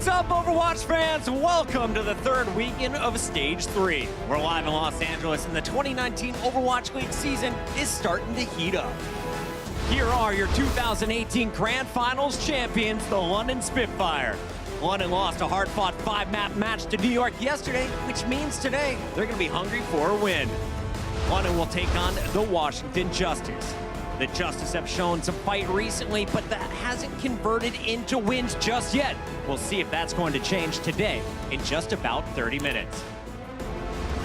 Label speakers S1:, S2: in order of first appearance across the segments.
S1: What's up, Overwatch fans? Welcome to the third weekend of Stage 3. We're live in Los Angeles, and the 2019 Overwatch League season is starting to heat up. Here are your 2018 Grand Finals champions, the London Spitfire. London lost a hard-fought 5-map match to New York yesterday, which means today they're going to be hungry for a win. London will take on the Washington Justice. The Justice have shown some fight recently, but that hasn't converted into wins just yet. We'll see if that's going to change today in just about 30 minutes.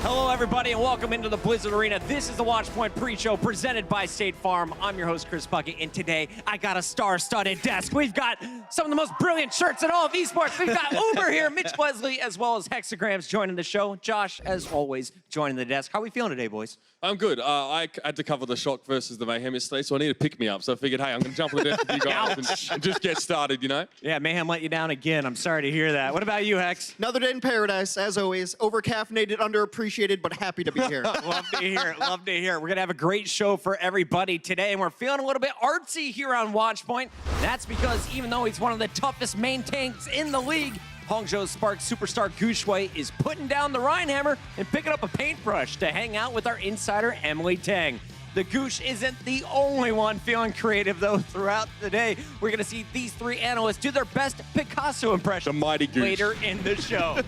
S1: Hello, everybody, and welcome into the Blizzard Arena. This is the Watchpoint pre-show presented by State Farm. I'm your host, Chris Bucket, and today I got a star-studded desk. We've got some of the most brilliant shirts in all of esports. We've got Uber here, Mitch Leslie, as well as Hexagrams joining the show. Josh, as always, joining the desk. How are we feeling today, boys? I'm good. I had to cover the Shock versus the Mayhem yesterday, so I need to pick me up. So I figured, hey, I'm going to jump on the desk with you guys and just get started, you know? Yeah, Mayhem let you down again. I'm sorry to hear that. What about you, Hex?
S2: Another day in paradise, as always. Over-caffeinated, underappreciated, but happy to be here.
S1: Love to hear it. Love to hear it. We're going to have a great show for everybody today, and we're feeling a little bit artsy here on Watchpoint. That's because even though he's one of the toughest main tanks in the league, Hangzhou's Spark superstar Guxue is putting down the Rhinehammer and picking up a paintbrush to hang out with our insider Emily Tang. The Goosh isn't the only one feeling creative, though. Throughout the day, we're going to see these three analysts do their best Picasso impression
S3: the mighty Goosh
S1: later in the show.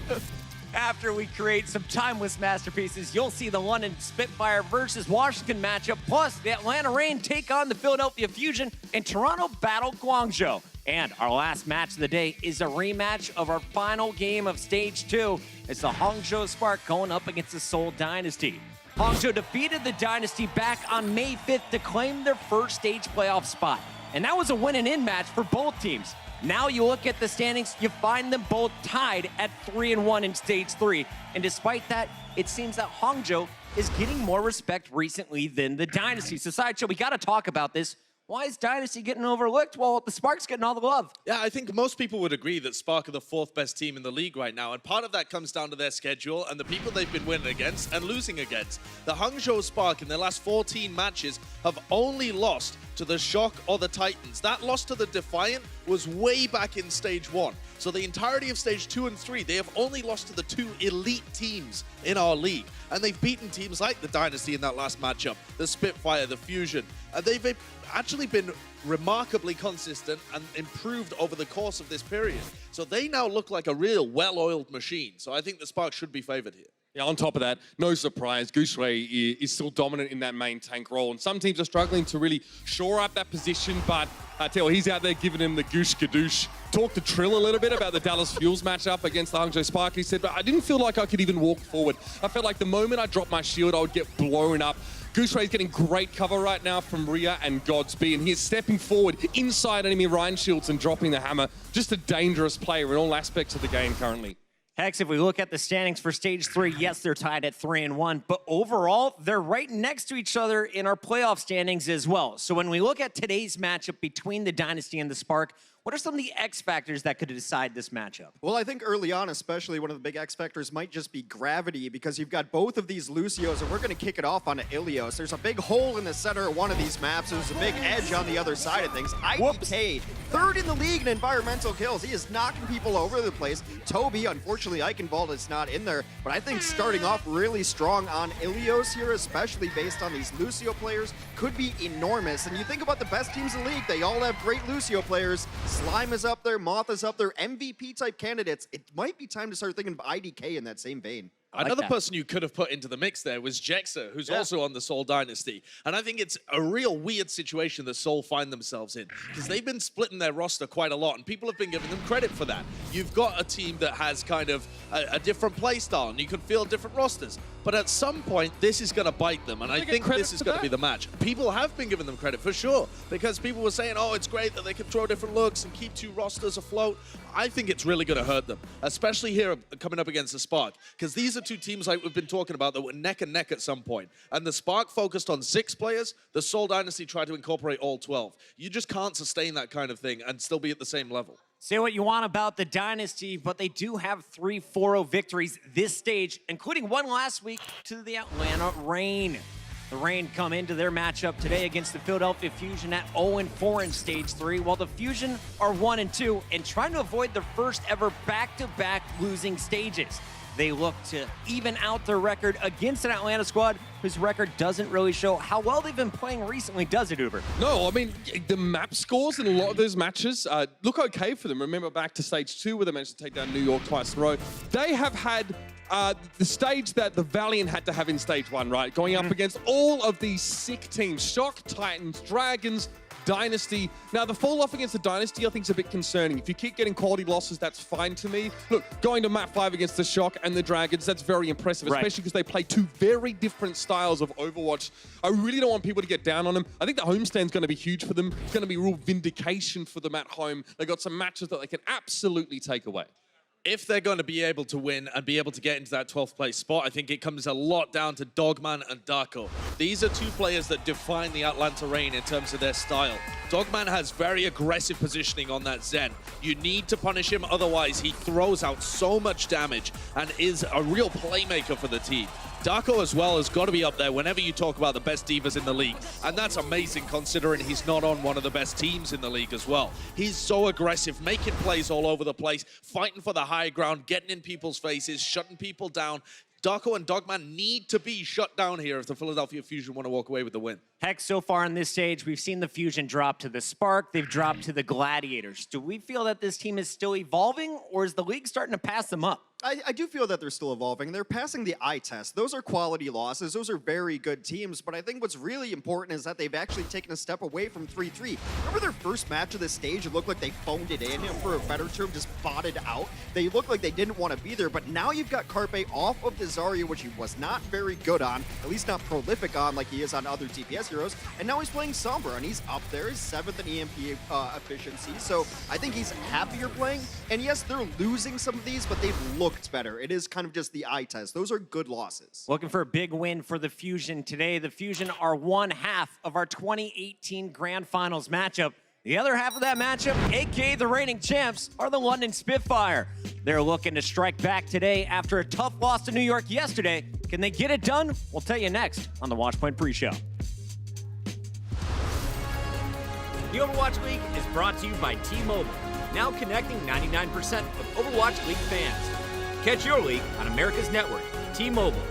S1: After we create some timeless masterpieces, you'll see the London Spitfire versus Washington matchup, plus the Atlanta Reign take on the Philadelphia Fusion, and Toronto battle Guangzhou. And our last match of the day is a rematch of our final game of Stage 2. It's the Hangzhou Spark going up against the Seoul Dynasty. Hangzhou defeated the Dynasty back on May 5th to claim their first stage playoff spot. And that was a win-and-in match for both teams. Now you look at the standings, you find them both tied at 3-1 in Stage 3. And despite that, it seems that Hangzhou is getting more respect recently than the Dynasty. So Sideshow, we gotta talk about this. Why is Dynasty getting overlooked while the Spark's getting all the love?
S4: Yeah, I think most people would agree that Spark are the fourth best team in the league right now, and part of that comes down to their schedule and the people they've been winning against and losing against. The Hangzhou Spark in their last 14 matches have only lost to the Shock or the Titans. That loss to the Defiant was way back in Stage 1. So the entirety of Stage 2 and 3, they have only lost to the two elite teams in our league. And they've beaten teams like the Dynasty in that last matchup, the Spitfire, the Fusion. And they've actually been remarkably consistent and improved over the course of this period. So they now look like a real well-oiled machine. So I think the Spark should be favored here.
S3: Yeah, on top of that, no surprise, Guxue is still dominant in that main tank role. And some teams are struggling to really shore up that position, but I tell you, he's out there giving him the goosh gadoosh. Talked to Trill a little bit about the Dallas Fuels matchup against the Hangzhou Spark. He said, but I didn't feel like I could even walk forward. I felt like the moment I dropped my shield, I would get blown up. Guxue is getting great cover right now from Rhea and Godsby, and he is stepping forward inside enemy Rhine shields and dropping the hammer. Just a dangerous player in all aspects of the game currently.
S1: Hex, if we look at the standings for Stage 3, yes, they're tied at 3-1, but overall, they're right next to each other in our playoff standings as well. So when we look at today's matchup between the Dynasty and the Spark, what are some of the X factors that could decide this matchup?
S2: Well, I think early on, especially, one of the big X factors might just be gravity, because you've got both of these Lucios, and we're going to kick it off on Ilios. There's a big hole in the center of one of these maps. There's a big edge on the other side of things. IDK, third in the league in environmental kills. He is knocking people over the place. Toby, unfortunately, Eichenwald is not in there, but I think starting off really strong on Ilios here, especially based on these Lucio players, could be enormous. And you think about the best teams in the league, they all have great Lucio players. Slime is up there, Moth is up there, MVP-type candidates. It might be time to start thinking of IDK in that same vein.
S4: Another person you could have put into the mix there was Jexa, who's also on the Seoul Dynasty. And I think it's a real weird situation that Seoul find themselves in, because they've been splitting their roster quite a lot, and people have been giving them credit for that. You've got a team that has kind of a different play style, and you can feel different rosters. But at some point, this is going to bite them, and I think this is going to be the match. People have been giving them credit, for sure, because people were saying, oh, it's great that they can throw different looks and keep two rosters afloat. I think it's really going to hurt them, especially here coming up against the Spark, because these are two teams like we've been talking about that were neck and neck at some point. And the Spark focused on 6 players. The Seoul Dynasty tried to incorporate all 12. You just can't sustain that kind of thing and still be at the same level.
S1: Say what you want about the Dynasty, but they do have 3 4-0 victories this stage, including one last week to the Atlanta Reign. The Reign come into their matchup today against the Philadelphia Fusion at 0-4 in Stage 3, while the Fusion are 1-2 and trying to avoid their first ever back-to-back losing stages. They look to even out their record against an Atlanta squad whose record doesn't really show how well they've been playing recently, does it, Uber?
S3: No, I mean, the map scores in a lot of those matches look okay for them. Remember back to Stage 2 where they managed to take down New York twice in a row. They have had the stage that the Valiant had to have in Stage 1, right? Going up against all of these sick teams. Shock, Titans, Dragons, Dynasty. Now, the fall off against the Dynasty, I think, is a bit concerning. If you keep getting quality losses, that's fine to me. Look, going to map 5 against the Shock and the Dragons, that's very impressive, especially because they play two very different styles of Overwatch. I really don't want people to get down on them. I think the homestand's going to be huge for them. It's going to be real vindication for them at home. They got some matches that they can absolutely take away.
S4: If they're going to be able to win and be able to get into that 12th place spot, I think it comes a lot down to Dogman and Darko. These are two players that define the Atlanta Reign in terms of their style. Dogman has very aggressive positioning on that Zen. You need to punish him, otherwise he throws out so much damage and is a real playmaker for the team. Darko as well has got to be up there whenever you talk about the best divas in the league. And that's amazing considering he's not on one of the best teams in the league as well. He's so aggressive, making plays all over the place, fighting for the high ground, getting in people's faces, shutting people down. Darko and Dogman need to be shut down here if the Philadelphia Fusion want to walk away with the win.
S1: Heck, so far on this stage, we've seen the Fusion drop to the Spark. They've dropped to the Gladiators. Do we feel that this team is still evolving, or is the league starting to pass them up?
S2: I do feel that they're still evolving. They're passing the eye test. Those are quality losses. Those are very good teams. But I think what's really important is that they've actually taken a step away from 3-3. Remember their first match of this stage? It looked like they phoned it in, for a better term, just botted out. They looked like they didn't want to be there. But now you've got Carpe off of the Zarya, which he was not very good on, at least not prolific on like he is on other DPS heroes. And now he's playing Sombra, and he's up there, his 7th in EMP efficiency. So I think he's happier playing. And yes, they're losing some of these, but they've looked better. It is kind of just the eye test. Those are good losses.
S1: Looking for a big win for the Fusion today. The Fusion are one half of our 2018 Grand Finals matchup. The other half of that matchup, aka the reigning champs, are the London Spitfire. They're looking to strike back today after a tough loss to New York yesterday. Can they get it done? We'll tell you next on the Watchpoint pre-show.
S5: The Overwatch League is brought to you by T-Mobile, now connecting 99% of Overwatch League fans. Catch your league on America's network, T-Mobile.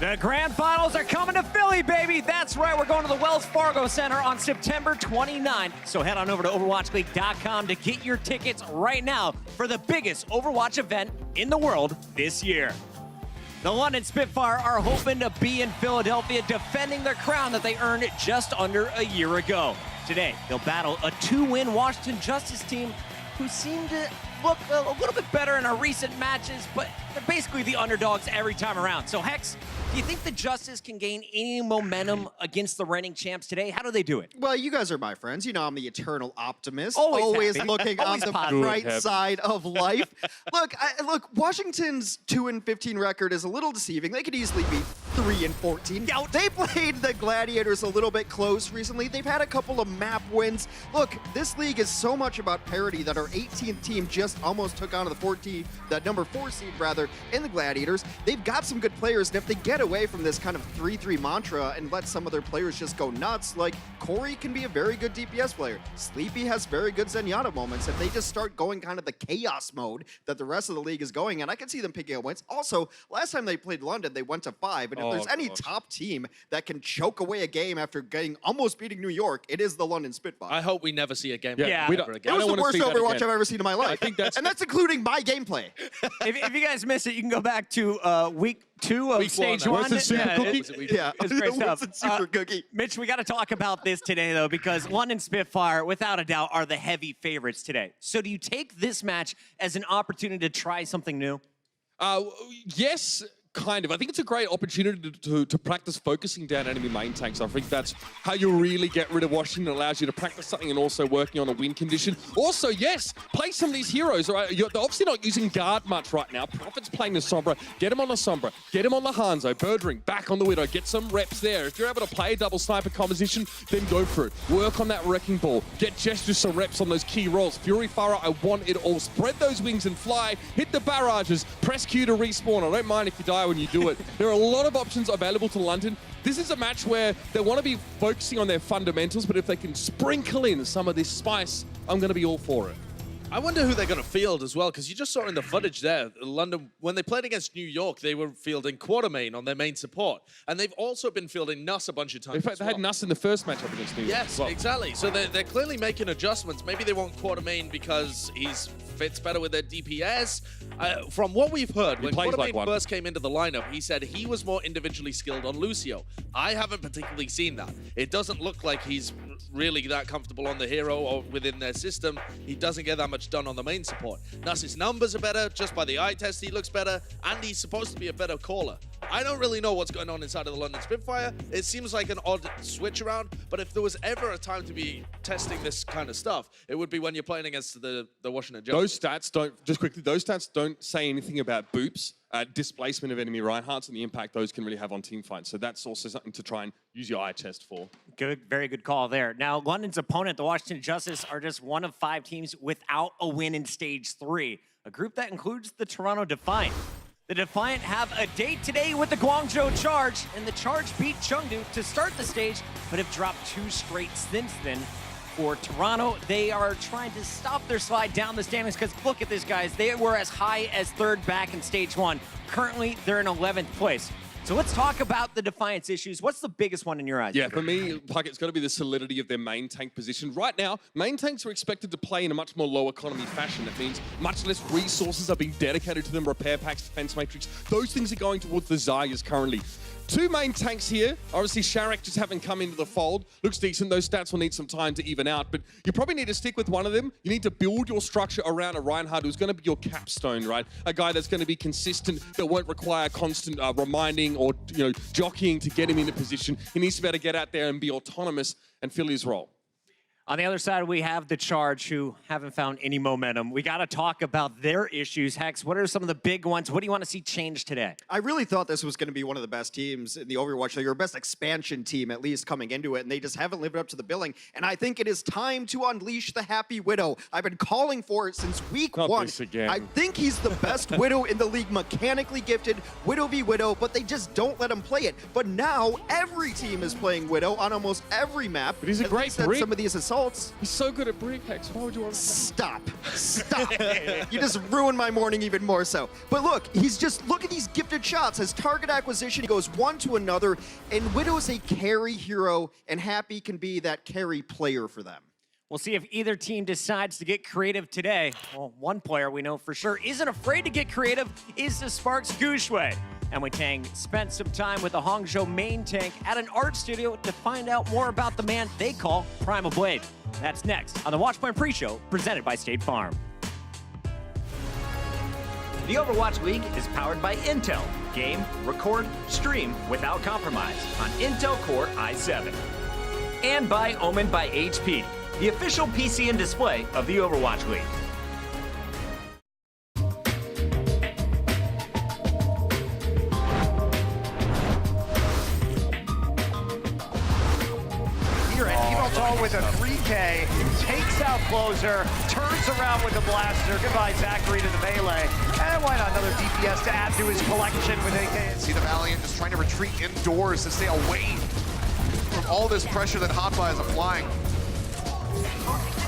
S1: The grand finals are coming to Philly, baby. That's right. We're going to the Wells Fargo Center on September 29th. So head on over to OverwatchLeague.com to get your tickets right now for the biggest Overwatch event in the world this year. The London Spitfire are hoping to be in Philadelphia defending their crown that they earned just under a year ago. Today, they'll battle a 2-win Washington Justice team who seem to look a little bit better in our recent matches, but they're basically the underdogs every time around. So, Hex, do you think the Justice can gain any momentum against the reigning champs today? How do they do it?
S2: Well, you guys are my friends. You know I'm the eternal optimist.
S1: Always happy.
S2: Looking on
S1: Always
S2: the
S1: positive.
S2: bright side of life. Look, Washington's 2-15 record is a little deceiving. They could easily be 3-14.
S1: Ouch.
S2: They played the Gladiators a little bit close recently. They've had a couple of map wins. Look, this league is so much about parity that our 18th team just almost took on the number 4 seed rather in the Gladiators. They've got some good players, and if they get away from this kind of 3-3 mantra and let some of their players just go nuts, like Corey can be a very good DPS player. Sleepy has very good Zenyatta moments. If they just start going kind of the chaos mode that the rest of the league is going, and I can see them picking up wins. Also, last time they played London, they went to 5, and if there's any top team that can choke away a game after almost beating New York, it is the London Spitfire.
S4: I hope we never see a game
S1: Yeah.
S4: like
S1: We
S4: that ever
S2: It
S4: again.
S2: was the
S3: wanna
S2: worst
S3: see that
S2: Overwatch
S3: again.
S2: I've ever seen in my life.
S3: I think that's-
S2: and that's including my gameplay.
S1: If you guys missed it, you can go back to week 2 of
S4: Week
S1: stage
S4: one,
S1: 1.
S3: Where's the super cookie?
S1: It's great
S2: the
S1: stuff.
S2: Winston Super Cookie.
S1: Mitch, we got to talk about this today, though, because London Spitfire, without a doubt, are the heavy favorites today. So do you take this match as an opportunity to try something new?
S3: Yes, kind of. I think it's a great opportunity to practice focusing down enemy main tanks. I think that's how you really get rid of Washington. It allows you to practice something and also working on a win condition. Also, yes, play some of these heroes. Right? They're obviously not using guard much right now. Prophet's playing the Sombra. Get him on the Sombra. Get him on the Hangzhou. Birdring back on the Widow. Get some reps there. If you're able to play a double sniper composition, then go for it. Work on that Wrecking Ball. Get Gesture some reps on those key roles. Fury Farah, I want it all. Spread those wings and fly. Hit the barrages. Press Q to respawn. I don't mind if you die when you do it. There are a lot of options available to London. This is a match where they want to be focusing on their fundamentals, but if they can sprinkle in some of this spice, I'm going to be all for it.
S4: I wonder who they're going to field as well, because you just saw in the footage there, London, when they played against New York, they were fielding Quartermain on their main support. And they've also been fielding Nuss a bunch of times.
S3: In fact, they had Nuss in the first matchup against New York.
S4: Yes,
S3: as well.
S4: exactly. So they're clearly making adjustments. Maybe they want Quartermain because he fits better with their DPS. From what we've heard, when
S3: plays
S4: Quartermain
S3: like one.
S4: first came into the lineup, he said he was more individually skilled on Lucio. I haven't particularly seen that. It doesn't look like he's really that comfortable on the hero or within their system. He doesn't get that much done on the main support. Nuss's numbers are better, just by the eye test he looks better, and he's supposed to be a better caller. I don't really know what's going on inside of the London Spitfire. It seems like an odd switch around, but if there was ever a time to be testing this kind of stuff, it would be when you're playing against the Washington Justice.
S3: Those stats don't say anything about boops, displacement of enemy Reinhardts, and the impact those can really have on team fights. So that's also something to try and use your eye test for.
S1: Good, very good call there. Now, London's opponent, the Washington Justice, are just one of 5 teams without a win in Stage 3, a group that includes the Toronto Defiant. The Defiant have a date today with the Guangzhou Charge, and the Charge beat Chengdu to start the stage, but have dropped 2 straight since then. For Toronto, they are trying to stop their slide down the standings because look at this, guys. They were as high as 3rd back in Stage 1. Currently, they're in 11th place. So let's talk about the Defiance issues. What's the biggest one in your eyes?
S3: Yeah, for me, Puck, it's got to be the solidity of their main tank position. Right now, main tanks are expected to play in a much more low economy fashion. That means much less resources are being dedicated to them, repair packs, defense matrix. Those things are going towards the Zaya's currently. 2 main tanks here. Obviously, Sharek just haven't come into the fold. Looks decent. Those stats will need some time to even out, but you probably need to stick with one of them. You need to build your structure around a Reinhardt who's going to be your capstone, right? A guy that's going to be consistent, that won't require constant reminding or jockeying to get him into position. He needs to be able to get out there and be autonomous and fill his role.
S1: On the other side, we have the Charge, who haven't found any momentum. We got to talk about their issues. Hex, what are some of the big ones? What do you want to see change today?
S2: I really thought this was going to be one of the best teams in the Overwatch League, or best expansion team, at least, coming into it, and they just haven't lived up to the billing. And I think it is time to unleash the Happy Widow. I've been calling for it since week
S3: Not
S2: 1.
S3: this again.
S2: I think he's the best Widow in the league, mechanically gifted, Widow v. Widow, but they just don't let him play it. But now, every team is playing Widow on almost every map.
S3: But he's a
S2: At
S3: great
S2: least at
S3: brig.
S2: some of these ults.
S3: He's so good at brick hacks. Why would you want to?
S2: Stop. You just ruined my morning even more so. But look, look at these gifted shots. His target acquisition, he goes one to another, and Widow's a carry hero, and Happy can be that carry player for them.
S1: We'll see if either team decides to get creative today. Well, one player we know for sure isn't afraid to get creative is the Sparks Guxue. And Tang spent some time with the Hangzhou main tank at an art studio to find out more about the man they call Primal Blade. That's next on the Watchpoint Pre-Show, presented by State Farm.
S5: The Overwatch League is powered by Intel. Game, record, stream without compromise on Intel Core i7. And by Omen by HP, the official PC and display of the Overwatch League.
S6: Here at Evoltol with a 3K, takes out Closer, turns around with the blaster. Goodbye, Zachary to the melee. And why not another DPS to add to his collection with AK.
S7: See the Valiant just trying to retreat indoors to stay away from all this pressure that Hotba is applying.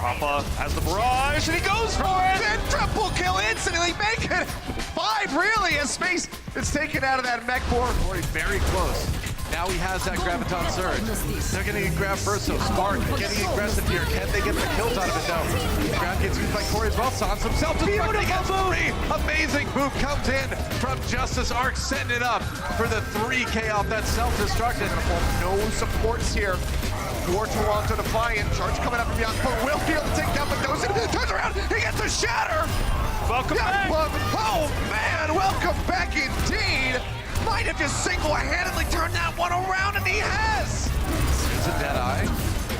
S6: Rafa has the barrage, and he goes for it!
S7: And triple kill instantly, make it 5 really, as Space is taken out of that mech board. Boy, very close. Now he has that Graviton Surge. They're getting a grab first, so Spark getting aggressive here. Can they get the kills out of it? No. Grab gets used by Corey as well. Sans himself to Spark. They get 3. Amazing move comes in from Justice Arc, setting it up for the 3K off that self-destruct. No supports here. War Toronto Defiant. Charge coming up from beyond. But will be able to take down Mendoza. Turns around. He gets a shatter.
S6: Welcome back.
S7: Oh, man. Welcome back indeed. Might have just single-handedly turned that one around, and he has. It's a dead eye.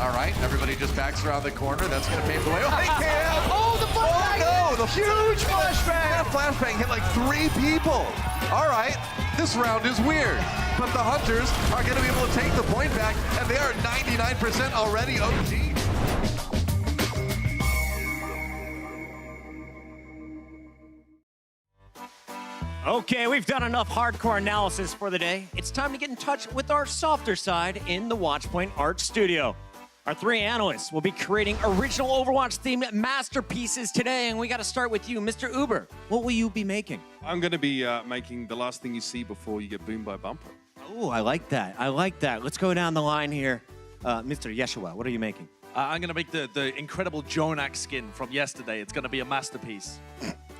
S7: All right. Everybody just backs around the corner. That's going to pave the way. Oh, they can't. Oh, the flashbang. Oh, no. The huge flashbang. That flashbang hit like 3 people. All right. This round is weird. But the Hunters are going to be able to take the point back, and they are 99% already OG.
S1: Okay, we've done enough hardcore analysis for the day. It's time to get in touch with our softer side in the Watchpoint Art Studio. Our 3 analysts will be creating original Overwatch-themed masterpieces today, and we got to start with you, Mr. Uber. What will you be making?
S3: I'm going to be making the last thing you see before you get boomed by bumper.
S1: Oh, I like that. I like that. Let's go down the line here. Mr. Yeshua, what are you making?
S4: I'm going to make the incredible Jonak skin from yesterday. It's going to be a masterpiece.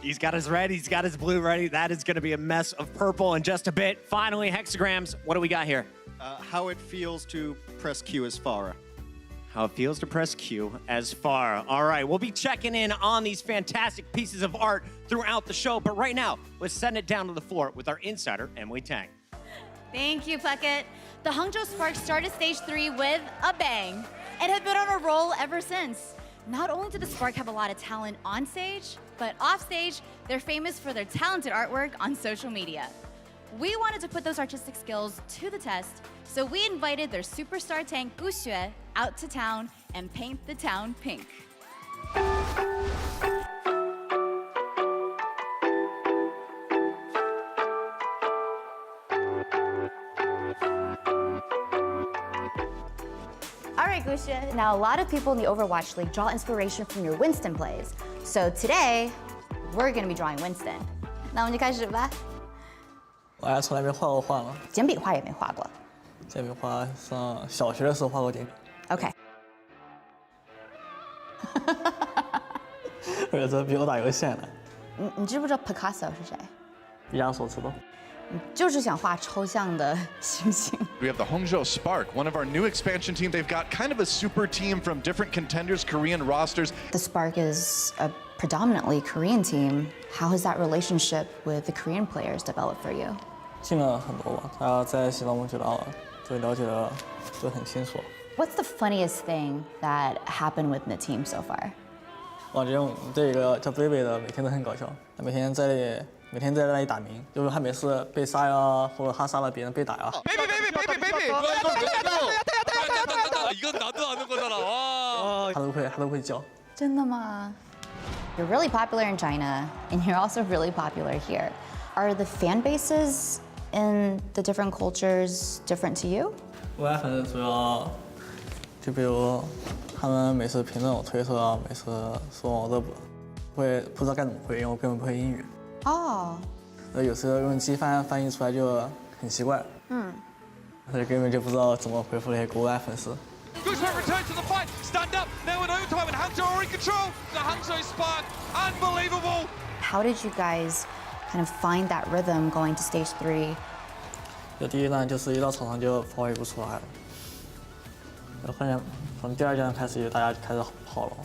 S1: He's got his red, he's got his blue ready. That is going to be a mess of purple in just a bit. Finally, hexagrams. What do we got here?
S2: How it feels to press Q as Farah.
S1: How it feels to press Q as Farah. All right, we'll be checking in on these fantastic pieces of art throughout the show. But right now, let's send it down to the floor with our insider, Emily Tang.
S8: Thank you, Puckett. The Hangzhou Sparks started stage 3 with a bang and have been on a roll ever since. Not only did the Spark have a lot of talent on stage, but off stage, they're famous for their talented artwork on social media. We wanted to put those artistic skills to the test, so we invited their superstar tank Guxue out to town and paint the town pink. All right, Guxue. Now, a lot of people in the Overwatch League draw inspiration from your Winston plays. So today, we're going to be drawing Winston. 那我们就开始吧。
S9: 我还从来没画过画呢，
S8: 简笔画也没画过。
S9: 简笔画上小学的时候画过简笔。
S8: OK。
S9: 而且这比我打游戏还难。
S8: 你知不知道 Picasso 是谁？
S9: 毕加索知道。
S8: 就是想画抽象的星星。
S7: We have the Hangzhou Spark, one of our new expansion team. They've got kind of a super team from different contenders, Korean rosters.
S8: The Spark is a predominantly Korean team. How has that relationship with the Korean players developed for you?
S9: 进了很多吧，大家在一起我们觉得就了解的就很清楚。
S8: What's the funniest thing that happened with the team so far?
S9: 我觉得我们这个叫 Baby 的每天都很搞笑，他每天在那里打鸣，就是他每次被杀呀，或者他杀了别人被打呀。他都会叫。
S8: 真的吗？ You're really popular in China, and you're also really popular here. Are the fan bases in the different cultures different to you?
S9: 我反正主要就比如他们每次评论我推特啊，每次说我都不知道该怎么回，因为我根本不会英语。
S8: 哦，
S9: 有时候用机翻译出来就很奇怪。所以根本就不知道怎么回复那些国外粉丝。
S3: Guxue return to the fight, stand up, now in overtime and Hangzhou are in control. The Hangzhou spark, unbelievable.
S8: How did you guys kind of find that rhythm going to stage 3?
S9: 就第一段就是一到场上就发挥不出来了，后面从第2阶段开始就大家开始跑了。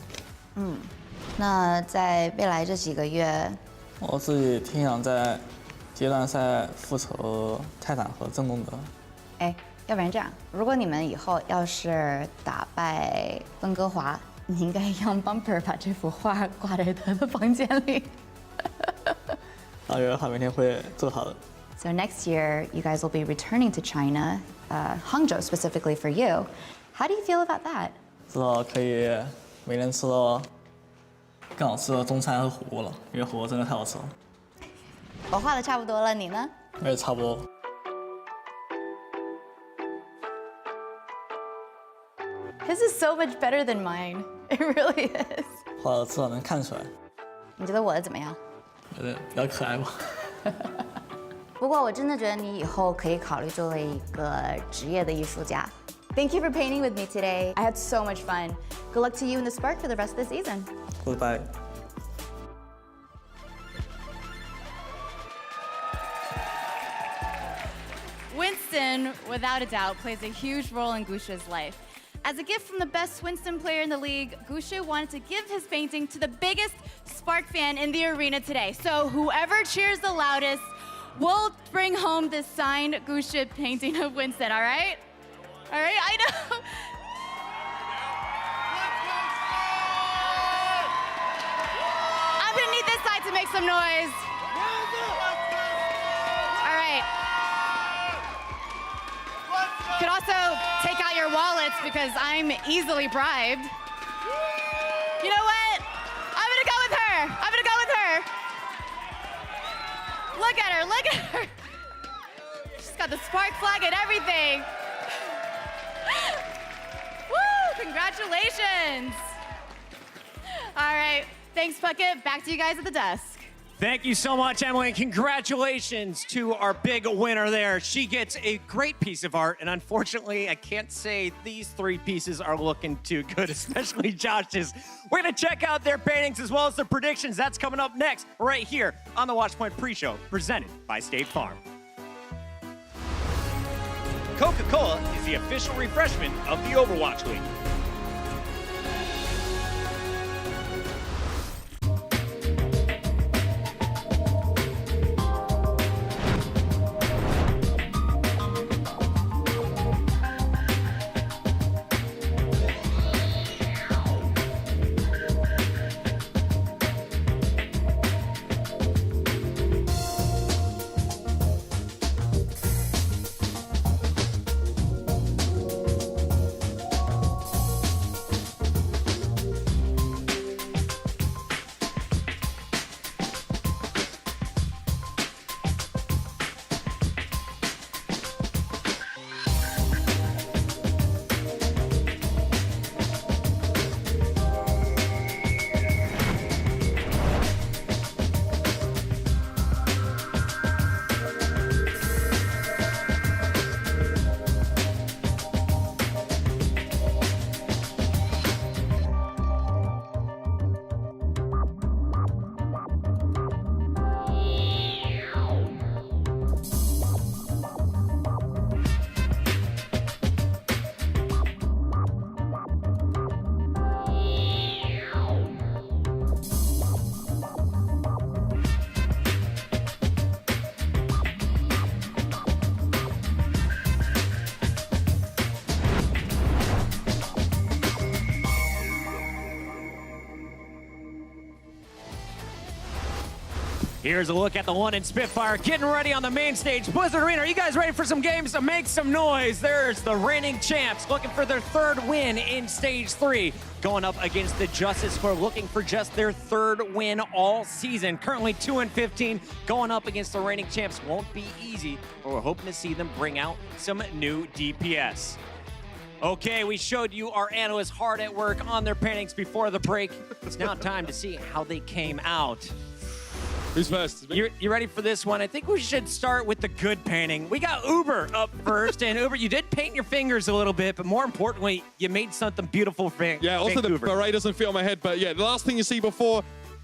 S8: 那在未来这几个月，
S9: 我自己挺想在阶段赛复仇泰坦和郑东德。
S8: 哎，要不然这样，如果你们以后要是打败温哥华，你应该让 Bumper 把这幅画挂在他的房间里。
S9: 大约他每天会做好的。
S8: So next year, you guys will be returning to China, Hangzhou specifically for you. How do you feel about that?
S9: 知道可以每天吃到更好吃的中餐和火锅了，因为火锅真的太好吃了。
S8: 我画的差不多了，你呢？
S9: 我也差不多。
S8: His is so much better than mine. It really is.
S9: 画的至少能看出来。
S8: 你觉得我的怎么样？
S9: 觉得比较可爱吧。
S8: 不过我真的觉得你以后可以考虑作为一个职业的艺术家。Thank you for painting with me today. I had so much fun. Good luck to you and the Spark for the rest of the season.
S9: Goodbye.
S8: Winston, without a doubt, plays a huge role in Guxue's life. As a gift from the best Winston player in the league, Guxue wanted to give his painting to the biggest Spark fan in the arena today. So whoever cheers the loudest will bring home this signed Guxue painting of Winston, all right? All right, I know. I'm gonna need this side to make some noise. All right. You could also take out your wallets because I'm easily bribed. You know what? I'm gonna go with her. I'm gonna go with her. Look at her, look at her. She's got the Spark flag and everything. Woo, congratulations. All right, thanks, Puckett. Back to you guys at the desk.
S1: Thank you so much, Emily, and congratulations to our big winner there. She gets a great piece of art, and unfortunately, I can't say these 3 pieces are looking too good, especially Josh's. We're gonna check out their paintings as well as the predictions. That's coming up next, right here on the Watchpoint Pre-Show, presented by State Farm. Coca-Cola is the official refreshment of the Overwatch League. Here's a look at the one in Spitfire, getting ready on the main stage. Blizzard Arena, are you guys ready for some games to make some noise? There's the reigning champs looking for their 3rd win in Stage 3. Going up against the Justice for looking for just their 3rd win all season. Currently 2-15, going up against the reigning champs won't be easy, but we're hoping to see them bring out some new DPS. Okay, we showed you our analysts hard at work on their paintings before the break. It's now time to see how they came out.
S3: Who's first?
S1: You ready for this one? I think we should start with the good painting. We got Uber up first, and Uber, you did paint your fingers a little bit, but more importantly, you made something beautiful for
S3: Yeah, also the beret doesn't fit on my head, but yeah, the last thing you see before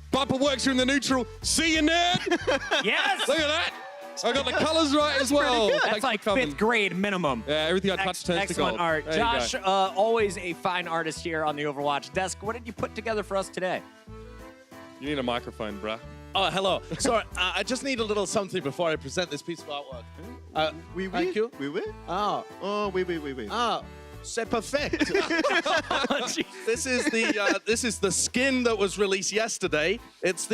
S3: Bumper works you in the neutral. See you, nerd!
S1: Yes!
S3: Look at that! I got the colors right as well.
S1: That's like 5th grade minimum.
S3: Yeah, everything I touch turns to gold.
S1: Excellent art.
S3: There
S1: Josh, always a fine artist here on the Overwatch desk. What did you put together for us today?
S3: You need a microphone, bruh.
S4: Oh, hello. Sorry, I just need a little something before I present this piece of artwork. Thank you.
S2: Oui, oui.
S4: Ah.
S2: Oh, oui, oui, oui, oui.
S4: Ah. C'est perfect. This is the skin that was released yesterday. It's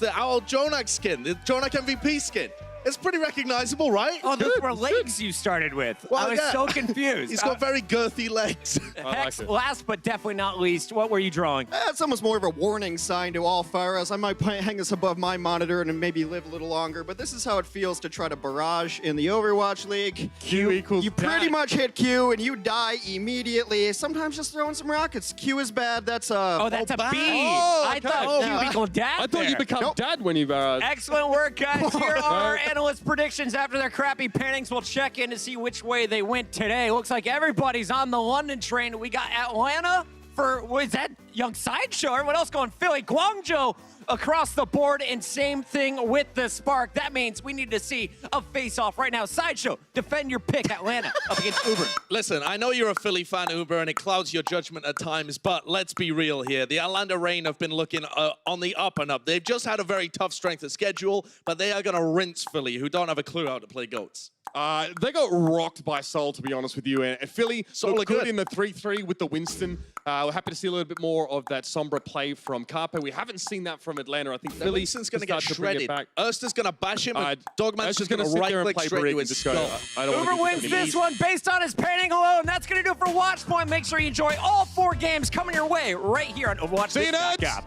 S4: our Jonak skin, the Jonak MVP skin. It's pretty recognizable, right?
S1: Oh, those were legs you started with.
S4: Well,
S1: I was so confused.
S4: He's got very girthy legs.
S1: Hex, last but definitely not least, what were you drawing?
S2: It's almost more of a warning sign to all Pharahs. I might hang this above my monitor and maybe live a little longer, but this is how it feels to try to barrage in the Overwatch League.
S3: Q equals
S2: You pretty much hit Q and you die immediately. Sometimes just throwing some rockets. Q is bad. That's a...
S1: Oh, that's a B.
S3: Oh,
S1: I
S3: okay.
S1: thought Q equaled dad.
S3: I thought you become dad when you barrage.
S1: Excellent work, guys. Here are our analyst predictions after their crappy paintings. We'll check in to see which way they went today. Looks like everybody's on the London train. We got Atlanta for, what is that, Young Sideshow? Everyone else going Philly, Guangzhou across the board, and same thing with the Spark. That means we need to see a face-off right now. Sideshow, defend your pick, Atlanta up against Uber.
S4: Listen, I know you're a Philly fan, Uber, and it clouds your judgment at times, but let's be real here. The Atlanta Reign have been looking on the up and up. They've just had a very tough strength of schedule, but they are going to rinse Philly, who don't have a clue how to play GOATs.
S3: They got rocked by Seoul, to be honest with you. And Philly looked good in the 3-3 with the Winston. We're happy to see a little bit more of that Sombra play from Carpe. We haven't seen that from Atlanta. I think Philly
S4: Winston's going to get shredded.
S3: back.
S4: Ursta's going to bash him, and Dogman's just going to
S3: right-click
S4: straight to his skull.
S1: Uber wins this one based on his painting alone. That's going to do it for Watchpoint. Make sure you enjoy all 4 games coming your way right here on Overwatch.
S3: See you, nerds!